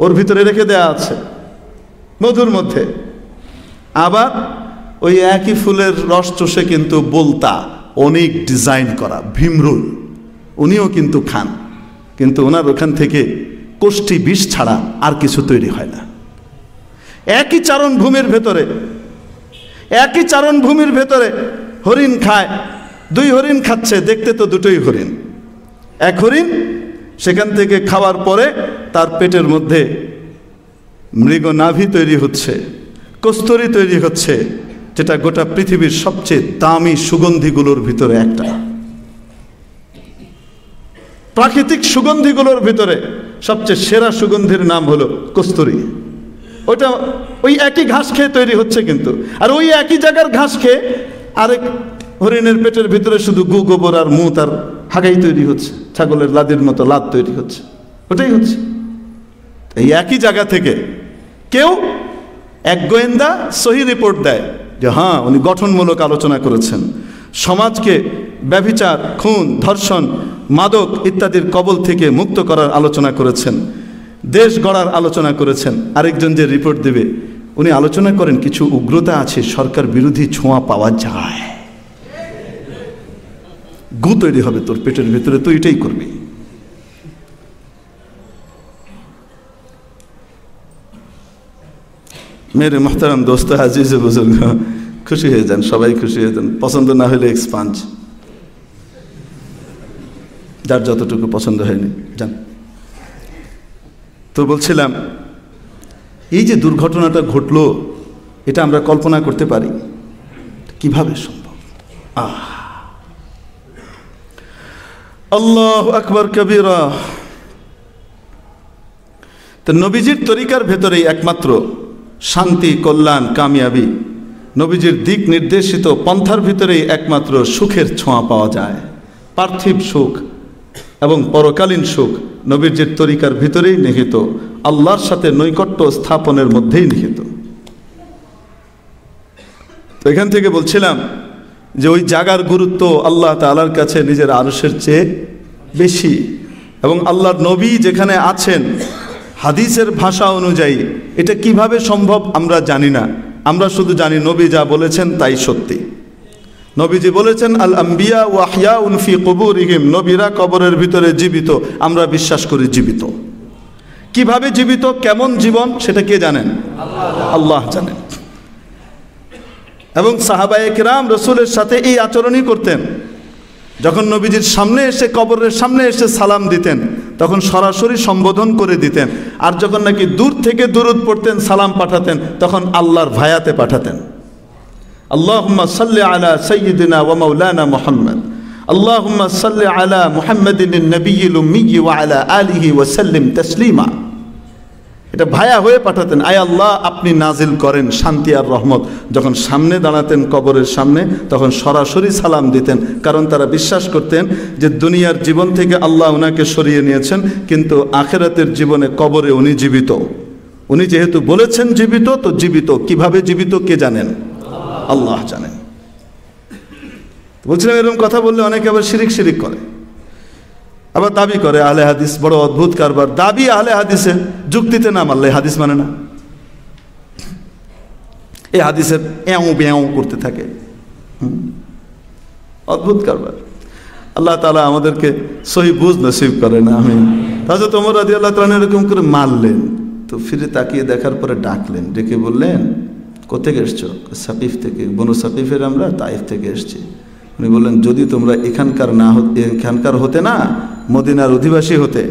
ওর ভিতরে রেখে দেয়া আছে মধুর মধ্যে। আবার ওই একই ফুলের রস চষে কিন্তু বলতা, অনেক ডিজাইন করা ভীমরুল, উনিও কিন্তু খান, কিন্তু ওনার ওখান থেকে কোষ্ঠী বিষ ছাড়া আর কিছু তৈরি হয় না। একই চারণভূমির ভেতরে, একই চারণভূমির ভেতরে হরিণ খায়, দুই হরিণ খাচ্ছে, দেখতে তো দুটোই হরিণ। এক হরিণ সেখান থেকে খাওয়ার পরে তার পেটের মধ্যে মৃগনাভি তৈরি হচ্ছে, কস্তুরী তৈরি হচ্ছে, যেটা গোটা পৃথিবীর সবচেয়ে দামি সুগন্ধিগুলোর ভিতরে একটা। প্রাকৃতিক সুগন্ধিগুলোর ভিতরে সবচেয়ে সেরা সুগন্ধির নাম হলো কস্তুরী। ওটা ওই একই ঘাস খেয়ে তৈরি হচ্ছে কিন্তু, আর ওই একই জায়গার ঘাস খেয়ে আরেক হরিণের পেটের ভিতরে শুধু গু গোবর আর মুত আর হাগাই তৈরি হচ্ছে, ছাগলের লাদির মতো লাদ তৈরি হচ্ছে, ওটাই হচ্ছে। এই একই জায়গা থেকে কেউ এক গোয়েন্দা সহি রিপোর্ট দেয় যে হ্যাঁ উনি গঠনমূলক আলোচনা করেছেন, সমাজকে ব্যভিচার, খুন, ধর্ষণ, মাদক ইত্যাদির কবল থেকে মুক্ত করার আলোচনা করেছেন, দেশ গড়ার আলোচনা করেছেন। আরেকজন যে রিপোর্ট দেবে উনি আলোচনা করেন কিছু উগ্রতা আছে, সরকার বিরোধী ছোঁয়া পাওয়া যায়। গু তৈরি হবে তোর পেটের ভিতরে, তুই এটাই করবি। মেরে মোহতারাম দোস্ত, আজিজ বুজুর্গ, খুশি হয়ে যান, সবাই খুশি হয়ে যান। পছন্দ না হলে এক্সপাঞ্জ, যার যতটুকু পছন্দ হয়নি যান। তো বলছিলাম এই যে দুর্ঘটনাটা ঘটলো, এটা আমরা কল্পনা করতে পারি কিভাবে সম্ভব? আল্লাহু আকবার কবীরা। তো নবীজির তরিকার ভেতরেই একমাত্র শান্তি, কল্যাণ, কামিয়াবি, নবীজির দিক নির্দেশিত পন্থার ভিতরেই একমাত্র সুখের ছোঁয়া পাওয়া যায়। পার্থিব সুখ এবং পরকালীন সুখ নবীজির তরিকার ভিতরেই নিহিত, আল্লাহর সাথে নৈকট্য স্থাপনের মধ্যেই নিহিত। তো এখান থেকে বলছিলাম যে ওই জায়গার গুরুত্ব আল্লাহ তাআলার কাছে নিজের আরশের চেয়ে বেশি, এবং আল্লাহর নবী যেখানে আছেন হাদিসের ভাষা অনুযায়ী এটা কিভাবে সম্ভব আমরা জানি না। আমরা শুধু জানি নবী যা বলেছেন তাই সত্যি। নবীজি বলেছেন আল আম্বিয়া ওয়া আহইয়াউন ফি কুবুরিহিম, নবীরা কবরের ভিতরে জীবিত, আমরা বিশ্বাস করি জীবিত। কিভাবে জীবিত, কেমন জীবন, সেটা কে জানেন? আল্লাহ জানেন। এবং সাহাবায়ে কেরাম রাসূলের সাথে এই আচরণই করতেন। যখন নবীজির সামনে এসে, কবরের সামনে এসে সালাম দিতেন তখন সরাসরি সম্বোধন করে দিতেন, আর যখন নাকি দূর থেকে দুরূদ পড়তেন, সালাম পাঠাতেন, তখন আল্লাহর ভায়াতে পাঠাতেন। আল্লাহুম্মা সাল্লি আলা সাইয়্যিদিনা ওয়া মাওলানা মুহাম্মদ, আল্লাহুম্মা সাল্লি আলা মুহাম্মাদিন নবিয়্যিল উম্মি ওয়া আলা আলিহি ওয়া সাল্লিম তাসলিমা। এটা ভায়া হয়ে পাঠাতেন, আয় আল্লাহ আপনি নাজিল করেন শান্তি আর রহমত। যখন সামনে দাঁড়াতেন কবরের সামনে তখন সরাসরি সালাম দিতেন, কারণ তারা বিশ্বাস করতেন যে দুনিয়ার জীবন থেকে আল্লাহ ওনাকে সরিয়ে নিয়েছেন, কিন্তু আখিরাতের জীবনে কবরে উনি জীবিত। উনি যেহেতু বলেছেন জীবিত, তো জীবিত কিভাবে জীবিত কে জানেন? আল্লাহ জানেন। বলছিলাম এরকম কথা বললে অনেকে আবার শিরিক শিরিক করে, আবার দাবি করে আহলে হাদিস। বড় অদ্ভুত কারবার, দাবি আহলে হাদিসের, যুক্তিতে না মানলে হাদিস মানে না। এই হাদিসের এও বেও করতে থাকে, অদ্ভুত কারবার। আল্লাহ তাআলা আমাদেরকে সহি বুঝ নসিব করে না। আমি হযরত ওমর রাদিয়াল্লাহু তাআলা এরকম করে মারলেন, তো ফিরে তাকিয়ে দেখার পরে ডাকলেন, ডেকে বললেন কোথেকে এসছো? সাকিফ থেকে। বনু সাকিফের আমরা তাইফ থেকে এসছি। উনি বললেন যদি তোমরা এখানকার হতে না, মদিনার অধিবাসী হতে,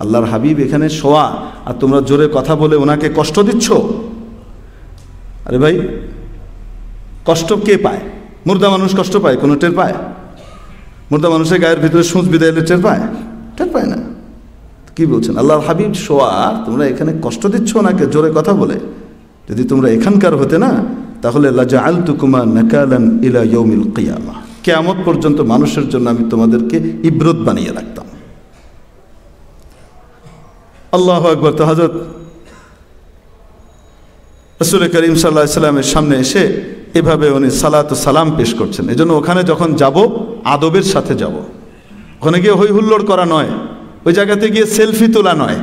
আল্লাহর হাবিব এখানে শোয়া, আর তোমরা জোরে কথা বলে ওনাকে কষ্ট দিচ্ছ। আরে ভাই, কষ্ট কে পায়? মুর্দা মানুষ কষ্ট পায়? কোনো টের পায়? মুর্দা মানুষের গায়ের ভিতরে সূচ বিদায় এলে টের পায়? টের পায় না। কি বলছেন? আল্লাহর হাবিব শোয়া, তোমরা এখানে কষ্ট দিচ্ছ ওনাকে জোরে কথা বলে। যদি তোমরা এখানকার হতে না, তাহলে লাজআলতুকুমা নাকালান ইলা ইয়াউমিল কিয়ামা, কিয়ামত পর্যন্ত মানুষের জন্য আমি তোমাদেরকে ইবরত বানিয়ে রাখতাম। আল্লাহু আকবার। তো হযরত রাসূল করিম সাল্লাল্লাহু আলাইহি সাল্লামের সামনে এসে এভাবে উনি সালাত ও সালাম পেশ করছেন। এজন্য ওখানে যখন যাব, আদবের সাথে যাব। ওখানে গিয়ে হই হুল্লোড় করা নয়, ওই জায়গাতে গিয়ে সেলফি তোলা নয়,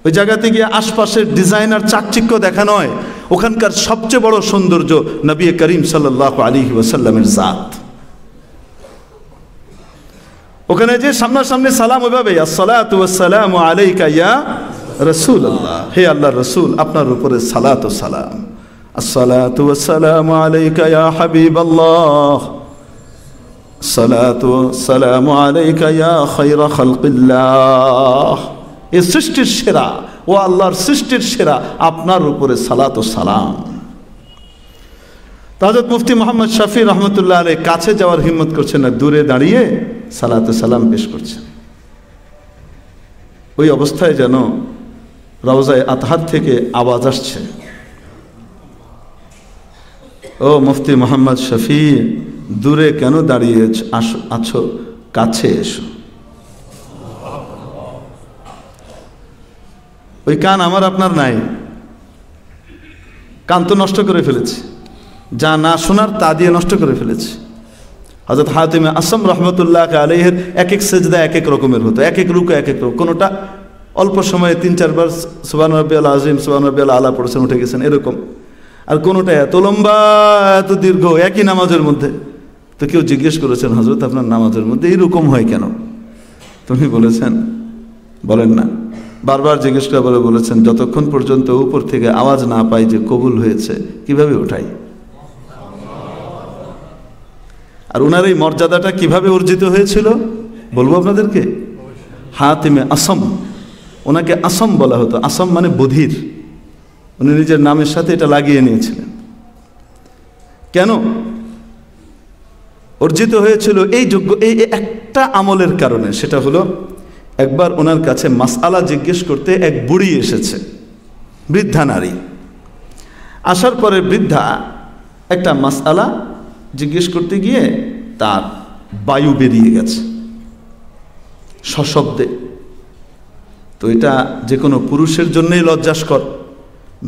ওই জায়গাতে গিয়ে আশপাশের ডিজাইনার চাকচিক্য দেখা নয়। ওখানকার সবচেয়ে বড় সৌন্দর্য নবী করিম সাল্লাল্লাহু আলাইহি ওয়াসাল্লামের জাত। ওখানে যে সামনাসামনি সালাম ওইভাবে, আসসালাতু ওয়াসসালামু আলাইকা ইয়া রাসূলুল্লাহ, হে আল্লাহর রাসূল, আপনার উপরে সালাত ও সালাম। আসসালাতু ওয়াসসালামু আলাইকা ইয়া হাবিবাল্লাহ, আসসালাতু ওয়াসসালামু আলাইকা ইয়া খায়রা খালকিল্লাহ, এই সৃষ্টির সেরা, ও আল্লাহর সৃষ্টির সেরা, আপনার উপরে সালাত ও সালাম। হযরত মুফতি মোহাম্মদ শফি রহমতুল্লাহ আলাইহি কাছে যাওয়ার হিম্মত করছেন না, দূরে দাঁড়িয়ে সালাত ও সালাম পেশ করছেন। ওই অবস্থায় যেন রওজায়ে আতহার থেকে আওয়াজ আসছে, ও মুফতি মোহাম্মদ শফি, দূরে কেন দাঁড়িয়ে আছো, কাছে এসো। ওই কান আমার আপনার নাই, কান তো নষ্ট করে ফেলেছি, যা না শোনার তা দিয়ে নষ্ট করে ফেলেছি। হযরত হাতিম আসম রহমতুল্লাহ আলাইহির এক এক সেজদা এক এক রকমের হতো, এক এক রুকু এক এক রকম। কোনোটা অল্প সময়ে ৩-৪ বার সুবহান রাব্বিয়াল আযীম, সুবহান রাব্বিয়াল আলা পড়েছেন, উঠে গেছেন, এরকম। আর কোনোটা এত লম্বা, এত দীর্ঘ, একই নামাজের মধ্যে। তো কেউ জিজ্ঞেস করেছেন, হযরত আপনার নামাজের মধ্যে এইরকম হয় কেন? তুমি বলেছেন, বলেন না, বারবার জিজ্ঞেস করে বলেছেন, যতক্ষণ পর্যন্ত উপর থেকে আওয়াজ না পাই যে কবুল হয়েছে, কিভাবে উঠাই? আর ওনার এই মর্যাদাটা কিভাবে অর্জিত হয়েছিল বলবো আপনাদেরকে। হাতিমে আসম, ওনাকে আসম বলা হতো। আসম মানে বধির। উনি নিজের নামের সাথে এটা লাগিয়ে নিয়েছিলেন। কেন অর্জিত হয়েছিল? এই যোগ্য, এই একটা আমলের কারণে। সেটা হলো, একবার ওনার কাছে মাসআলা জিজ্ঞেস করতে এক বুড়ি এসেছে, বৃদ্ধা নারী। আসার পরে বৃদ্ধা একটা মাসআলা জিজ্ঞেস করতে গিয়ে তার বায়ু বেরিয়ে গেছে সশব্দে। তো এটা যে কোনো পুরুষের জন্যই লজ্জাস্কর,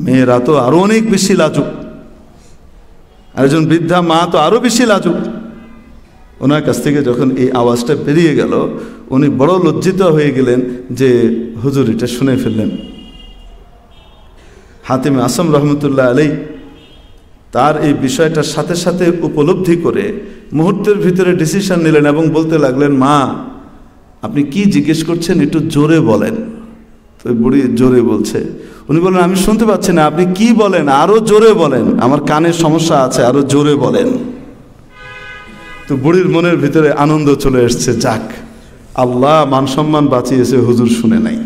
মেয়েরা তো আরো অনেক বেশি লাজুক, আর একজন বৃদ্ধা মা তো আরো বেশি লাজুক। ওনার কাছ থেকে যখন এই আওয়াজটা বেরিয়ে গেল, উনি বড় লজ্জিত হয়ে গেলেন যে হুজুর এটা শুনে ফেললেন। হাতিম আসম রহমতুল্লাহ আলাইহি তার এই বিষয়টার সাথে সাথে উপলব্ধি করে মুহূর্তের ভিতরে ডিসিশন নিলেন এবং বলতে লাগলেন, মা আপনি কি জিজ্ঞেস করছেন, একটু জোরে বলেন। তো বুড়ি জোরে বলছে। উনি বলেন, আমি শুনতে পাচ্ছি না, আপনি কি বলেন, আরো জোরে বলেন, আমার কানের সমস্যা আছে, আরো জোরে বলেন। তো বুড়ির মনের ভিতরে আনন্দ চলে এসছে, যাক আল্লাহ মান সম্মান বাঁচিয়েছে, হুজুর শুনে নাই।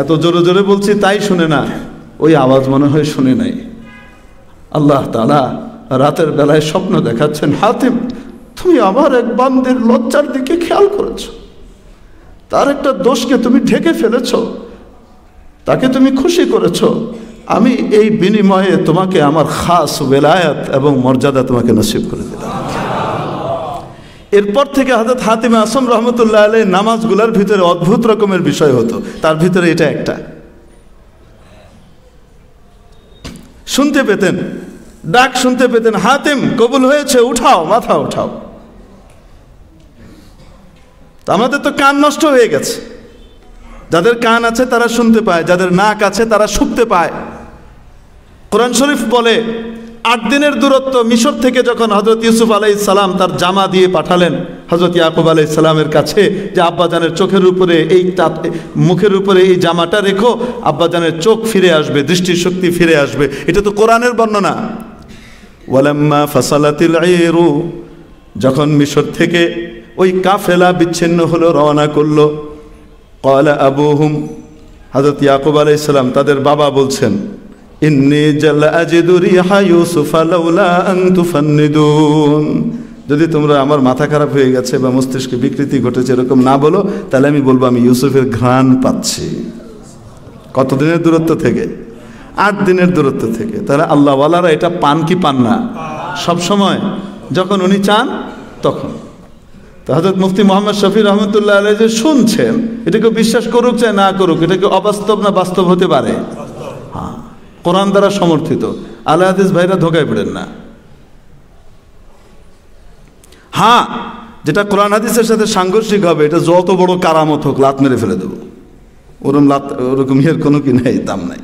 এত জোরে জোরে বলছি তাই শুনে না, ওই আওয়াজ মনে হয় শুনে নাই। আল্লাহ তাআলা রাতের বেলায় স্বপ্ন দেখাচ্ছেন, হাতিম তুমি আবার এক বান্দির লজ্জার দিকে খেয়াল করেছো, তার একটা দোষকে তুমি ঢেকে ফেলেছো, তাকে তুমি খুশি করেছো, আমি এই বিনিময়ে তোমাকে আমার খাস ওয়েলায়াত এবং মর্যাদা তোমাকে নসিব করে দিলাম। এরপর থেকে হযরত হাতিম আসম রহমতুল্লাহ আলাইহি নামাজগুলোর ভিতরে অদ্ভুত রকমের বিষয় হতো, তার ভিতরে এটা একটা। শুনতে পেতেন, ডাক শুনতে পেতেন, হাতিম কবুল হয়েছে, উঠাও, মাথা উঠাও। আমাদের তো কান নষ্ট হয়ে গেছে। যাদের কান আছে তারা শুনতে পায়, যাদের নাক আছে তারা শুনতে পায়। কোরআন শরীফ বলে 8 দিনের দূরত্ব মিশর থেকে যখন হযরত ইউসুফ আলাইহিস সালাম তার জামা দিয়ে পাঠালেন হযরত ইয়াকুব আলাইহিস সালামের কাছে যে আব্বাজানের চোখের উপরে এই মুখের উপরে এই জামাটা রেখো, আব্বাজানের চোখ ফিরে আসবে, দৃষ্টিশক্তি ফিরে আসবে। এটা তো কোরআনের বর্ণনা। ওয়ালাম্মা ফাসালাতিল ঈরু, যখন মিশর থেকে ওই কাফেলা বিচ্ছিন্ন হলো, রওনা করলো, ক্বালা আবুহুম, হযরত ইয়াকুব আলাইহিস সালাম তাদের বাবা বলছেন, ইন্নী জাল আজিদু রিহা ইউসুফ লাউলা আন তুফান্নিদুন, যদি তোমরা আমার মাথা খারাপ হয়ে গেছে বা মস্তিষ্কে বিকৃতি ঘটেছে এরকম না বলো, তাহলে আমি বলবো আমি ইউসুফের ঘ্রাণ পাচ্ছি। কতদিনের দূরত্ব থেকে? 8 দিনের দূরত্ব থেকে। তাহলে আল্লাহওয়ালারা এটা পান কি পান না? সব সময় যখন উনি চান তখন। তো হযরত মুফতি মোহাম্মদ শফি রহমতুল্লাহ আলাইহি যে শুনছেন, এটাকে বিশ্বাস করুক চাই না করুক, এটাকে অবাস্তব না বাস্তব হতে পারে? হ্যাঁ, কোরআন দ্বারা সমর্থিত। আহলে হাদিস ভাইরা ধোকায় পড়েন না। হ্যাঁ, যেটা কোরআন হাদিসের সাথে সাংঘর্ষিক হবে, এটা যত বড় কারামত হোক লাত মেরে ফেলে দেবো। ওরকম ইয়ের কোনো কি নাই, দাম নাই।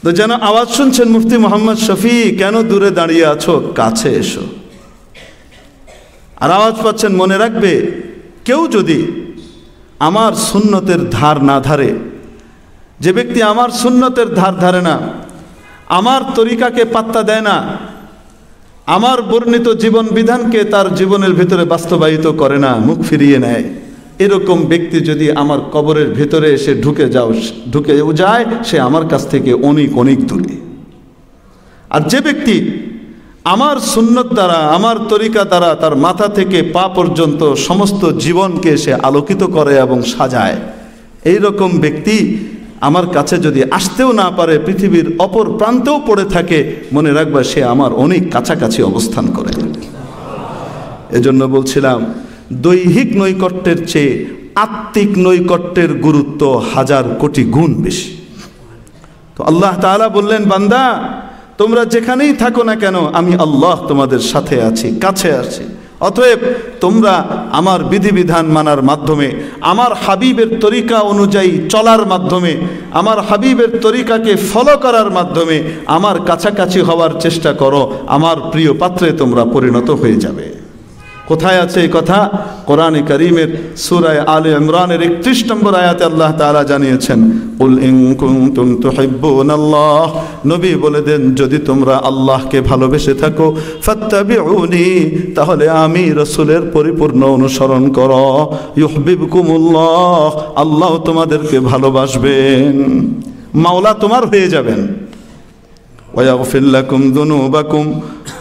তো যেন আওয়াজ শুনছেন মুফতি মোহাম্মদ শফি, কেন দূরে দাঁড়িয়ে আছো, কাছে এসো। আর আওয়াজ পাচ্ছেন, মনে রাখবে কেউ যদি আমার সুন্নতের ধার না ধারে, যে ব্যক্তি আমার সুন্নতের ধার ধারে না, আমার তরিকাকে পাত্তা দেয় না, আমার বর্ণিত জীবন বিধানকে তার জীবনের ভিতরে বাস্তবায়িত করে না, মুখ ফিরিয়ে নেয়, এরকম ব্যক্তি যদি আমার কবরের ভিতরে এসে ঢুকে যায়, সে আমার কাছ থেকে অনেক অনেক দূরে। আর যে ব্যক্তি আমার সুন্নত দ্বারা, আমার তরিকা দ্বারা তার মাথা থেকে পা পর্যন্ত সমস্ত জীবনকে সে আলোকিত করে এবং সাজায়, এই রকম ব্যক্তি আমার কাছে যদি আসতেও না পারে, পৃথিবীর অপর প্রান্তেও পড়ে থাকে, মনে রাখবা সে আমার অনেক কাছাকাছি অবস্থান করে। এজন্য বলছিলাম, দৈহিক নৈকট্যের চেয়ে আত্মিক নৈকট্যের গুরুত্ব 1000 কোটি গুণ বেশি। তো আল্লাহ তাআলা বললেন, বান্দা তোমরা যেখানেই থাকো না কেন, আমি আল্লাহ তোমাদের সাথে আছি, কাছে আছি। অতএব তোমরা আমার বিধিবিধান মানার মাধ্যমে, আমার হাবিবের তরিকা অনুযায়ী চলার মাধ্যমে, আমার হাবিবের তরিকাকে ফলো করার মাধ্যমে আমার কাছাকাছি হওয়ার চেষ্টা করো, আমার প্রিয় পাত্রে তোমরা পরিণত হয়ে যাবে। কোথায় আছে এই কথা? কোরআনে কারীমের সূরা আলে ইমরানের 31 নম্বর আয়াতে আল্লাহ তাআলা জানিয়েছেন, কুল ইন কুনতুম তুহিব্বুনাল্লাহ, নবী বলে দেন যদি তোমরা আল্লাহকে ভালোবেসে থাকো, ফাত্তাবিউনি, তাহলে আমি রাসূলের পরিপূর্ণ অনুসরণ করো, ইউহিব্বুকুমুল্লাহ, আল্লাহ তোমাদেরকে ভালোবাসবেন, মাওলা তোমার হয়ে যাবেন। ওয়া ইয়াগফির লাকুম যুনুবাকুম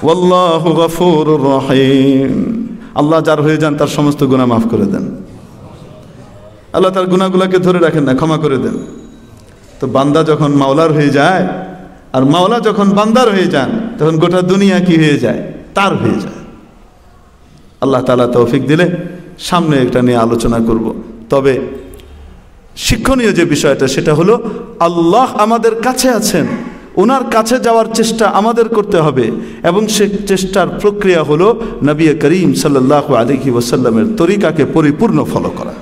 ওয়াল্লাহু গফুরুর রহিম, আল্লাহ যার হয়ে যান তার সমস্ত গুনাহ মাফ করে দেন। আল্লাহ তার গুনাহগুলোকে ধরে রাখেন না, ক্ষমা করে দেন। তো বান্দা যখন মাওলার হয়ে যায়, আর মাওলা যখন বান্দার হয়ে যান, তখন গোটা দুনিয়া কি হয়ে যায়? তার হয়ে যায়। আল্লাহ তাআলা তৌফিক দিলে সামনে এটা নিয়ে আলোচনা করব। তবে শিক্ষণীয় যে বিষয়টা, সেটা হলো আল্লাহ আমাদের কাছে আছেন, ওনার কাছে যাওয়ার চেষ্টা আমাদের করতে হবে, এবং সে চেষ্টার প্রক্রিয়া হলো নবী করিম সাল্লাল্লাহু আলাইহি ওয়াসাল্লামের তরিকাকে পরিপূর্ণ ফলো করা।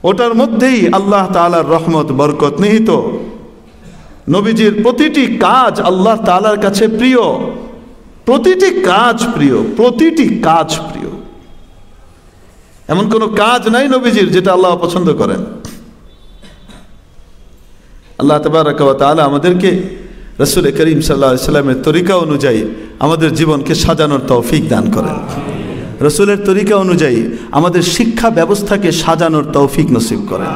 ওটার মধ্যেই আল্লাহ তাআলার রহমত বরকত নিহিত। নবীজির প্রতিটি কাজ আল্লাহ তাআলার কাছে প্রিয়, প্রতিটি কাজ প্রিয়, প্রতিটি কাজ প্রিয়। এমন কোনো কাজ নাই নবীজির যেটা আল্লাহ পছন্দ করেন। আল্লাহ তাবারাকা ওয়া তাআলা আমাদেরকে রাসূল করিম সাল্লাল্লাহু আলাইহি ওয়াসাল্লামের তরিকা অনুযায়ী আমাদের জীবনকে সাজানোর তৌফিক দান করেন। রাসূলের তরিকা অনুযায়ী আমাদের শিক্ষা ব্যবস্থাকে সাজানোর তৌফিক নসিব করেন।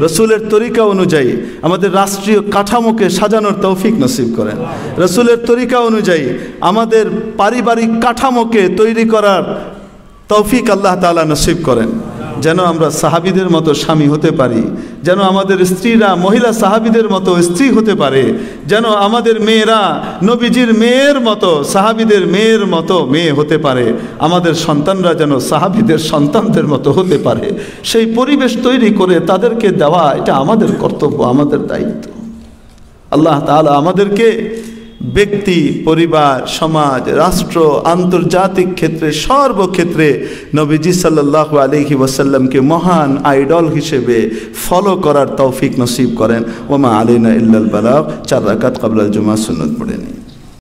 রাসূলের তরিকা অনুযায়ী আমাদের রাষ্ট্রীয় কাঠামোকে সাজানোর তৌফিক নসিব করেন। রাসূলের তরিকা অনুযায়ী আমাদের পারিবারিক কাঠামোকে তৈরি করার তৌফিক আল্লাহ তাআলা নসিব করেন, যেন আমরা সাহাবীদের মতো স্বামী হতে পারি, যেন আমাদের স্ত্রীরা মহিলা সাহাবীদের মতো স্ত্রী হতে পারে, যেন আমাদের মেয়েরা নবীজির মেয়ের মতো, সাহাবীদের মেয়ের মতো মেয়ে হতে পারে, আমাদের সন্তানরা যেন সাহাবীদের সন্তানদের মতো হতে পারে। সেই পরিবেশ তৈরি করে তাদেরকে দেওয়া, এটা আমাদের কর্তব্য, আমাদের দায়িত্ব। আল্লাহ তাআলা আমাদেরকে ব্যক্তি, পরিবার, সমাজ, রাষ্ট্র, আন্তর্জাতিক ক্ষেত্রে, সর্বক্ষেত্রে নবীজি সাল্লাল্লাহু আলাইহি ওয়াসাল্লামকে মহান আইডল হিসেবে ফলো করার তৌফিক নসিব করেন। ওয়া মা আলাইনা ইল্লাল বালাগ। 4 রাকাত ক্বাবলাল জুমআহ সুন্নাত পড়ে নিই।